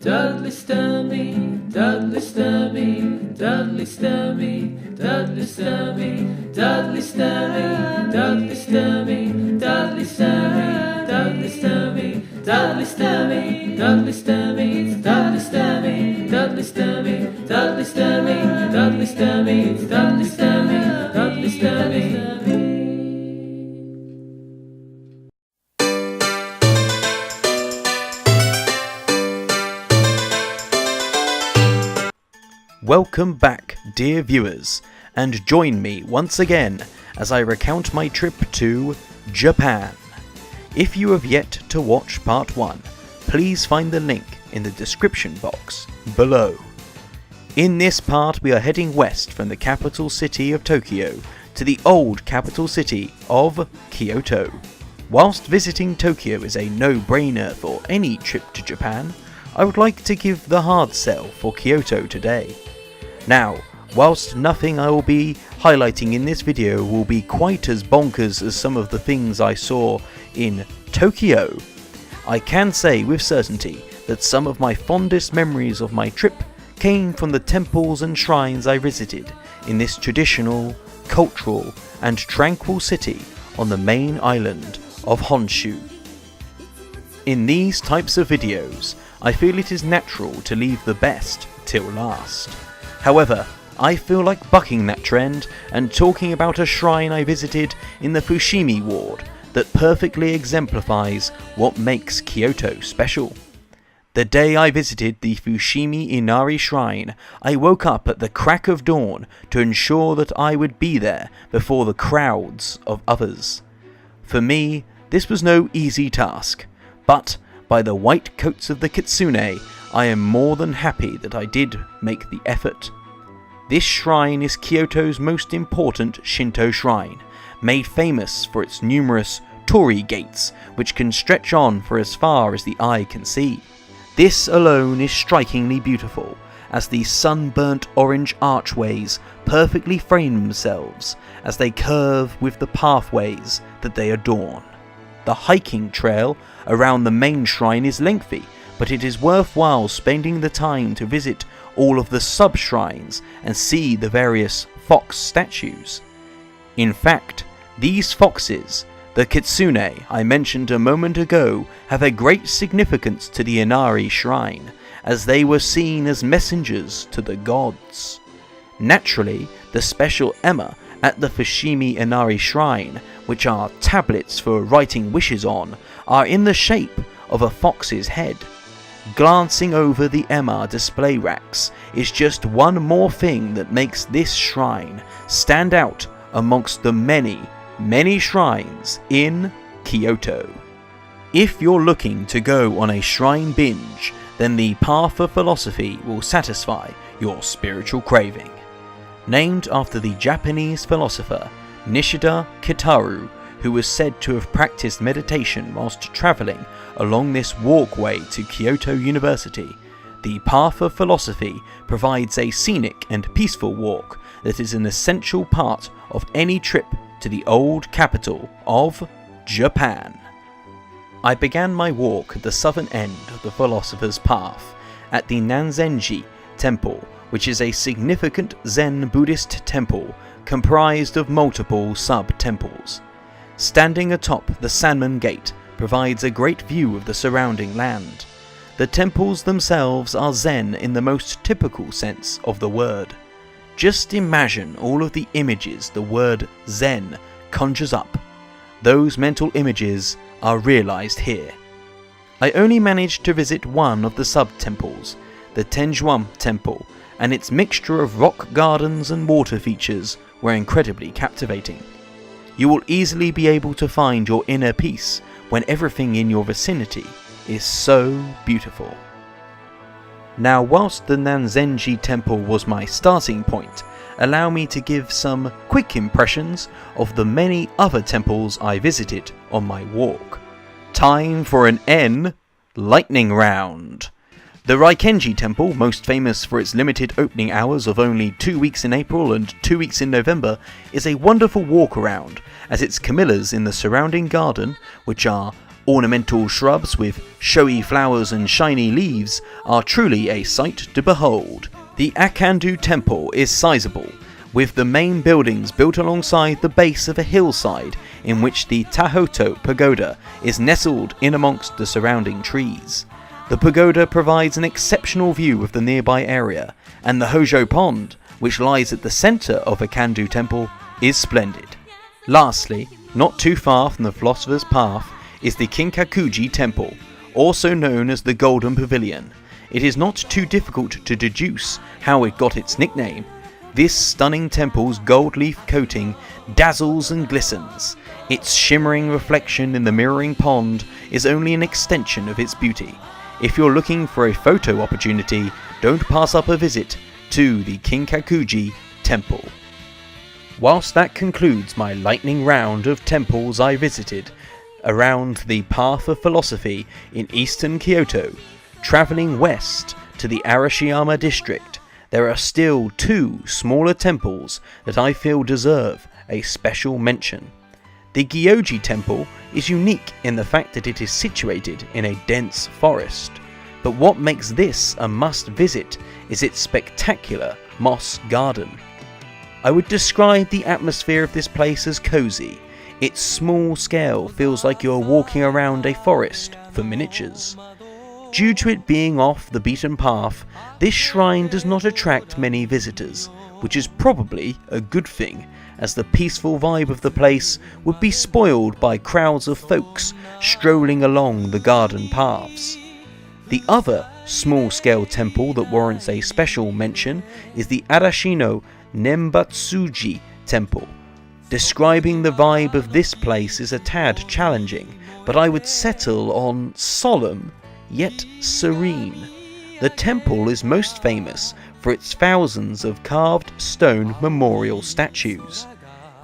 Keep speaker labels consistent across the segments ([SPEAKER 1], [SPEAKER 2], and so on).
[SPEAKER 1] Dudley Sturmey, Dudley Sturmey, Dudley Sturmey, Dudley Sturmey, Dudley Sturmey, Dudley Sturmey, Dudley Sturmey, Dudley Sturmey, Dudley Sturmey, Dudley Sturmey, Dudley Sturmey, Dudley Sturmey, Dudley Sturmey, Dudley Sturmey, Dudley Sturmey, Dudley Sturmey.
[SPEAKER 2] Welcome back, dear viewers, and join me once again as I recount my trip to Japan. If you have yet to watch part 1, please find the link in the description box below. In this part we are heading west from the capital city of Tokyo to the old capital city of Kyoto. Whilst visiting Tokyo is a no-brainer for any trip to Japan, I would like to give the hard sell for Kyoto today. Now, whilst nothing I will be highlighting in this video will be quite as bonkers as some of the things I saw in Tokyo, I can say with certainty that some of my fondest memories of my trip came from the temples and shrines I visited in this traditional, cultural and tranquil city on the main island of Honshu. In these types of videos, I feel it is natural to leave the best till last. However, I feel like bucking that trend and talking about a shrine I visited in the Fushimi ward that perfectly exemplifies what makes Kyoto special. The day I visited the Fushimi Inari shrine, I woke up at the crack of dawn to ensure that I would be there before the crowds of others. For me, this was no easy task, but by the white coats of the kitsune, I am more than happy that I did make the effort. This shrine is Kyoto's most important Shinto shrine, made famous for its numerous torii gates, which can stretch on for as far as the eye can see. This alone is strikingly beautiful, as the sunburnt orange archways perfectly frame themselves as they curve with the pathways that they adorn. The hiking trail around the main shrine is lengthy, but it is worthwhile spending the time to visit all of the sub-shrines and see the various fox statues. In fact, these foxes, the kitsune I mentioned a moment ago, have a great significance to the Inari shrine, as they were seen as messengers to the gods. Naturally, the special ema at the Fushimi Inari shrine, which are tablets for writing wishes on, are in the shape of a fox's head. Glancing over the ema display racks is just one more thing that makes this shrine stand out amongst the many, many shrines in Kyoto. If you're looking to go on a shrine binge, then the Path of Philosophy will satisfy your spiritual craving. Named after the Japanese philosopher Nishida Kitaru, who was said to have practiced meditation whilst travelling along this walkway to Kyoto University, the Path of Philosophy provides a scenic and peaceful walk that is an essential part of any trip to the old capital of Japan. I began my walk at the southern end of the Philosopher's Path, at the Nanzenji Temple, which is a significant Zen Buddhist temple comprised of multiple sub-temples. Standing atop the Sanmen Gate provides a great view of the surrounding land. The temples themselves are Zen in the most typical sense of the word. Just imagine all of the images the word Zen conjures up. Those mental images are realized here. I only managed to visit one of the sub-temples, the Tenjuan Temple, and its mixture of rock gardens and water features were incredibly captivating. You will easily be able to find your inner peace when everything in your vicinity is so beautiful. Now, whilst the Nanzenji Temple was my starting point, allow me to give some quick impressions of the many other temples I visited on my walk. Time for an N lightning round. The Reikenji Temple, most famous for its limited opening hours of only 2 weeks in April and 2 weeks in November, is a wonderful walk around, as its camellias in the surrounding garden, which are ornamental shrubs with showy flowers and shiny leaves are truly a sight to behold. The Akandu Temple is sizable, with the main buildings built alongside the base of a hillside in which the Tahoto Pagoda is nestled in amongst the surrounding trees. The pagoda provides an exceptional view of the nearby area, and the Hojo Pond, which lies at the centre of Akandu Temple, is splendid. Lastly, not too far from the Philosopher's Path, is the Kinkakuji Temple, also known as the Golden Pavilion. It is not too difficult to deduce how it got its nickname. This stunning temple's gold leaf coating dazzles and glistens. Its shimmering reflection in the mirroring pond is only an extension of its beauty. If you're looking for a photo opportunity, don't pass up a visit to the Kinkakuji Temple. Whilst that concludes my lightning round of temples I visited around the Path of Philosophy in eastern Kyoto, travelling west to the Arashiyama district, there are still 2 smaller temples that I feel deserve a special mention. The Gyoji Temple is unique in the fact that it is situated in a dense forest, but what makes this a must-visit is its spectacular moss garden. I would describe the atmosphere of this place as cozy. Its small scale feels like you're walking around a forest for miniatures. Due to it being off the beaten path, this shrine does not attract many visitors, which is probably a good thing, as the peaceful vibe of the place would be spoiled by crowds of folks strolling along the garden paths. The other small-scale temple that warrants a special mention is the Arashino Nembatsuji Temple. Describing the vibe of this place is a tad challenging, but I would settle on solemn yet serene. The temple is most famous for its thousands of carved stone memorial statues.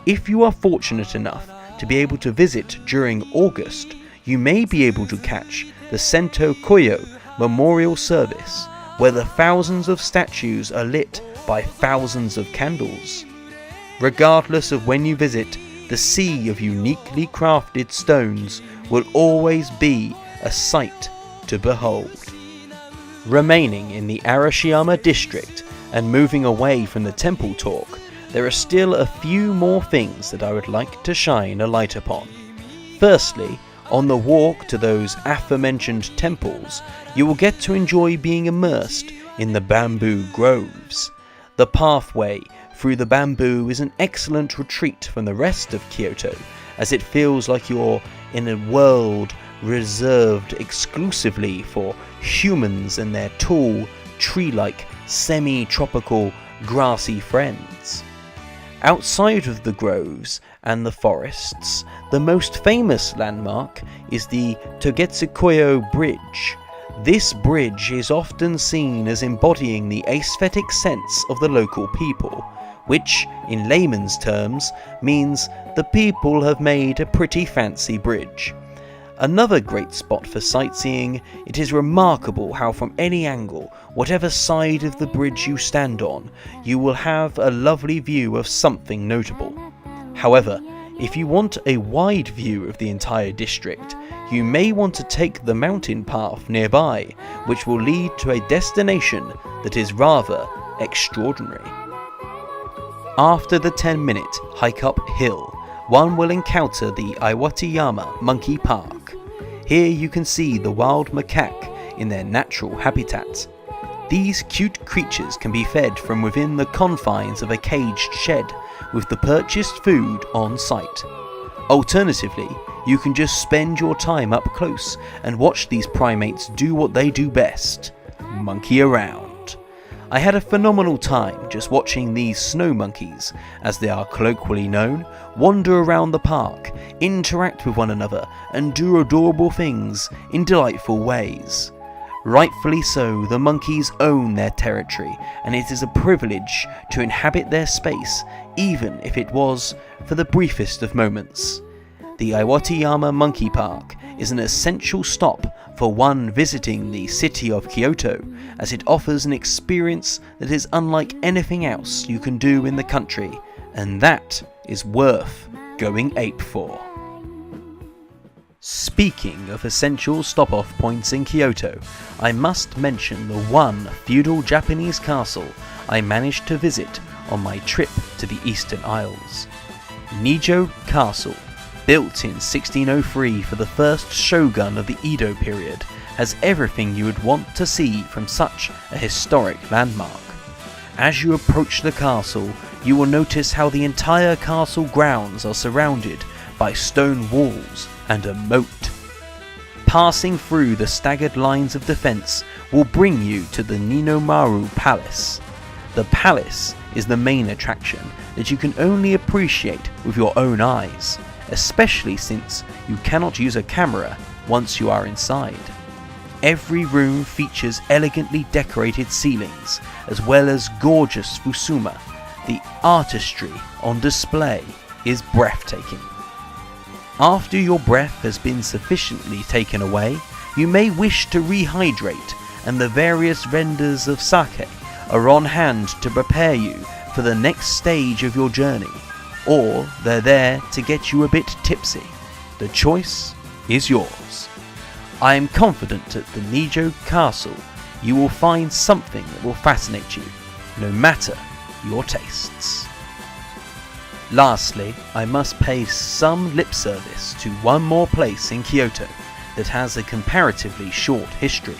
[SPEAKER 2] If you are fortunate enough to be able to visit during August, you may be able to catch the Sento Koyo memorial service, where the thousands of statues are lit by thousands of candles. Regardless of when you visit, the sea of uniquely crafted stones will always be a sight to behold. Remaining in the Arashiyama district and moving away from the temple talk, there are still a few more things that I would like to shine a light upon. Firstly, on the walk to those aforementioned temples, you will get to enjoy being immersed in the bamboo groves. The pathway through the bamboo is an excellent retreat from the rest of Kyoto, as it feels like you're in a world reserved exclusively for humans and their tall, tree-like, semi-tropical, grassy friends. Outside of the groves and the forests, the most famous landmark is the Togetsukoyo Bridge. This bridge is often seen as embodying the aesthetic sense of the local people, which, in layman's terms, means the people have made a pretty fancy bridge. Another great spot for sightseeing, it is remarkable how from any angle, whatever side of the bridge you stand on, you will have a lovely view of something notable. However, if you want a wide view of the entire district, you may want to take the mountain path nearby, which will lead to a destination that is rather extraordinary. After the 10-minute hike uphill, one will encounter the Iwatayama Monkey Park. Here you can see the wild macaque in their natural habitat. These cute creatures can be fed from within the confines of a caged shed, with the purchased food on site. Alternatively, you can just spend your time up close and watch these primates do what they do best: monkey around. I had a phenomenal time just watching these snow monkeys, as they are colloquially known, wander around the park, interact with one another, and do adorable things in delightful ways. Rightfully so, the monkeys own their territory, and it is a privilege to inhabit their space, even if it was for the briefest of moments. The Iwatayama Monkey Park is an essential stop for one visiting the city of Kyoto, as it offers an experience that is unlike anything else you can do in the country, and that is worth going ape for. Speaking of essential stop-off points in Kyoto, I must mention the one feudal Japanese castle I managed to visit on my trip to the Eastern Isles. Nijo Castle, built in 1603 for the first shogun of the Edo period, has everything you would want to see from such a historic landmark. As you approach the castle, you will notice how the entire castle grounds are surrounded by stone walls and a moat. Passing through the staggered lines of defence will bring you to the Ninomaru Palace. The palace is the main attraction that you can only appreciate with your own eyes, especially since you cannot use a camera once you are inside. Every room features elegantly decorated ceilings, as well as gorgeous fusuma. The artistry on display is breathtaking. After your breath has been sufficiently taken away, you may wish to rehydrate, and the various vendors of sake are on hand to prepare you for the next stage of your journey, or they're there to get you a bit tipsy. The choice is yours. I am confident at the Nijo Castle you will find something that will fascinate you, no matter your tastes. Lastly, I must pay some lip service to one more place in Kyoto that has a comparatively short history,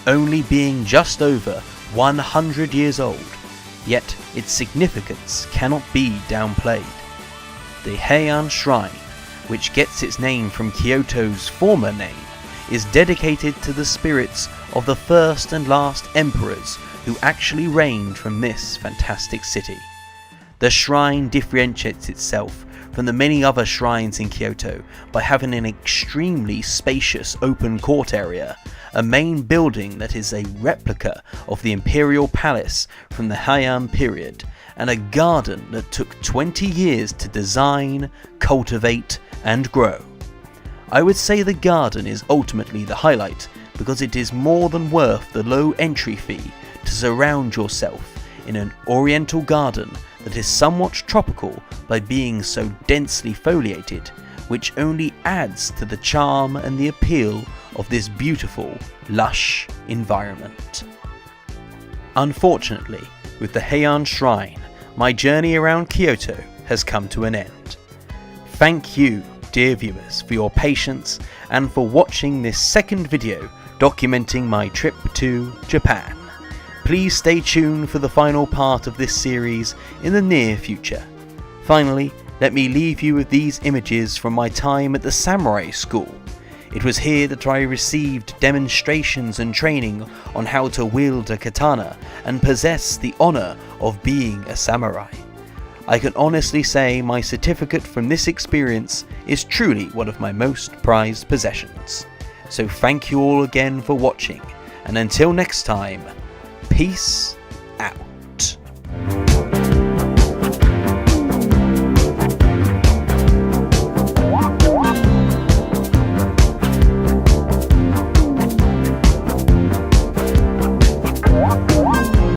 [SPEAKER 2] only being just over 100 years old, yet its significance cannot be downplayed. The Heian Shrine, which gets its name from Kyoto's former name, is dedicated to the spirits of the first and last emperors who actually reigned from this fantastic city. The shrine differentiates itself from the many other shrines in Kyoto by having an extremely spacious open court area, a main building that is a replica of the imperial palace from the Heian period, and a garden that took 20 years to design, cultivate, and grow. I would say the garden is ultimately the highlight because it is more than worth the low entry fee to surround yourself in an oriental garden that is somewhat tropical by being so densely foliated, which only adds to the charm and the appeal of this beautiful, lush environment. Unfortunately, with the Heian Shrine, my journey around Kyoto has come to an end. Thank you, dear viewers, for your patience and for watching this second video documenting my trip to Japan. Please stay tuned for the final part of this series in the near future. Finally, let me leave you with these images from my time at the samurai school. It was here that I received demonstrations and training on how to wield a katana and possess the honor of being a samurai. I can honestly say my certificate from this experience is truly one of my most prized possessions. So thank you all again for watching, and until next time, peace out.